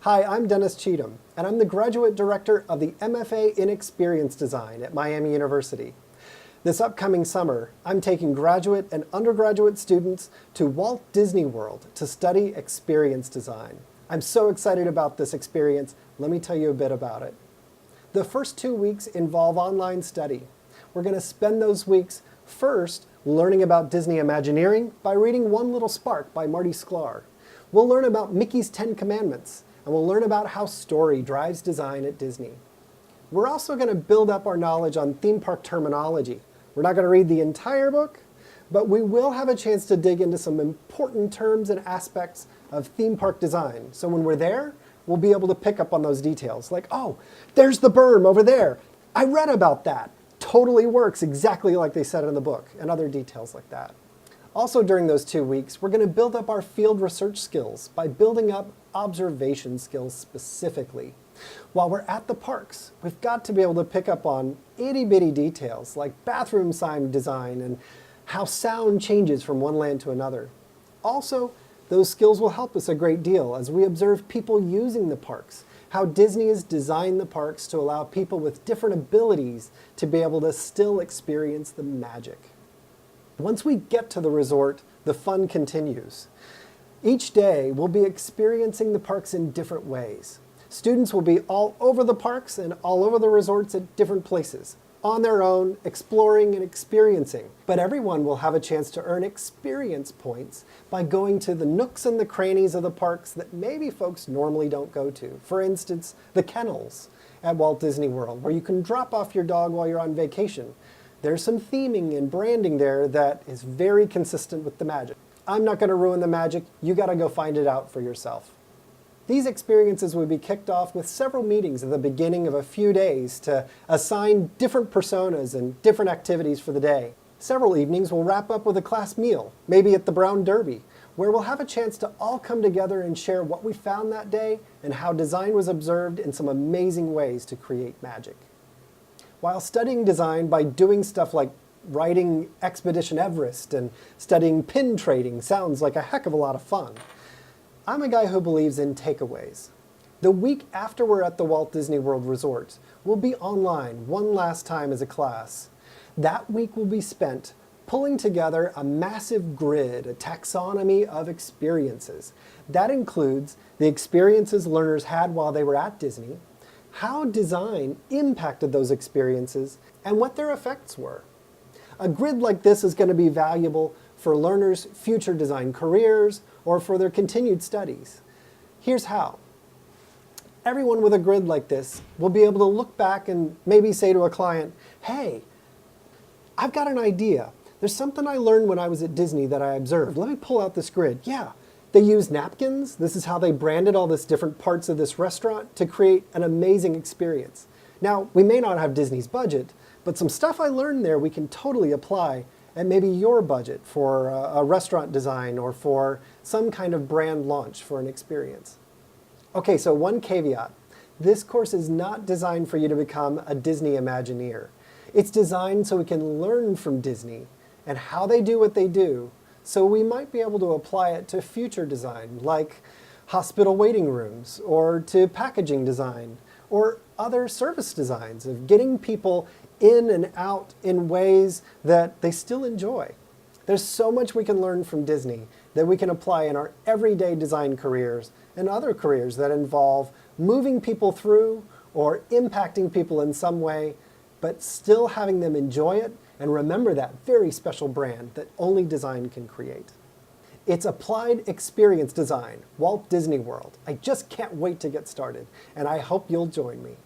Hi, I'm Dennis Cheatham, and I'm the Graduate Director of the MFA in Experience Design at Miami University. This upcoming summer, I'm taking graduate and undergraduate students to Walt Disney World to study experience design. I'm so excited about this experience. Let me tell you a bit about it. The first 2 weeks involve online study. We're going to spend those weeks first learning about Disney Imagineering by reading One Little Spark by Marty Sklar. We'll learn about Mickey's 10 Commandments, and we'll learn about how story drives design at Disney. We're also going to build up our knowledge on theme park terminology. We're not going to read the entire book, but we will have a chance to dig into some important terms and aspects of theme park design. So when we're there, we'll be able to pick up on those details. Like, oh, there's the berm over there. I read about that. Totally works exactly like they said in the book, and other details like that. Also during those 2 weeks, we're going to build up our field research skills by building up observation skills specifically. While we're at the parks, we've got to be able to pick up on itty-bitty details like bathroom sign design and how sound changes from one land to another. Also, those skills will help us a great deal as we observe people using the parks, how Disney has designed the parks to allow people with different abilities to be able to still experience the magic. Once we get to the resort, the fun continues. Each day, we'll be experiencing the parks in different ways. Students will be all over the parks and all over the resorts at different places, on their own, exploring and experiencing. But everyone will have a chance to earn experience points by going to the nooks and the crannies of the parks that maybe folks normally don't go to. For instance, the kennels at Walt Disney World, where you can drop off your dog while you're on vacation. There's some theming and branding there that is very consistent with the magic. I'm not going to ruin the magic. You got to go find it out for yourself. These experiences will be kicked off with several meetings at the beginning of a few days to assign different personas and different activities for the day. Several evenings will wrap up with a class meal, maybe at the Brown Derby, where we'll have a chance to all come together and share what we found that day and how design was observed in some amazing ways to create magic. While studying design by doing stuff like writing Expedition Everest and studying pin trading sounds like a heck of a lot of fun, I'm a guy who believes in takeaways. The week after we're at the Walt Disney World Resort, we'll be online one last time as a class. That week will be spent pulling together a massive grid, a taxonomy of experiences. That includes the experiences learners had while they were at Disney, how design impacted those experiences, and what their effects were. A grid like this is going to be valuable for learners' future design careers or for their continued studies. Here's how. Everyone with a grid like this will be able to look back and maybe say to a client, hey, I've got an idea. There's something I learned when I was at Disney that I observed. Let me pull out this grid. Yeah. They use napkins. This is how they branded all this different parts of this restaurant to create an amazing experience. Now, we may not have Disney's budget, but some stuff I learned there we can totally apply at maybe your budget for a restaurant design or for some kind of brand launch for an experience. Okay, so one caveat. This course is not designed for you to become a Disney Imagineer. It's designed so we can learn from Disney and how they do what they do, so we might be able to apply it to future design, like hospital waiting rooms, or to packaging design, or other service designs of getting people in and out in ways that they still enjoy. There's so much we can learn from Disney that we can apply in our everyday design careers and other careers that involve moving people through or impacting people in some way, but still having them enjoy it and remember that very special brand that only design can create. It's Applied Experience Design, Walt Disney World. I just can't wait to get started, and I hope you'll join me.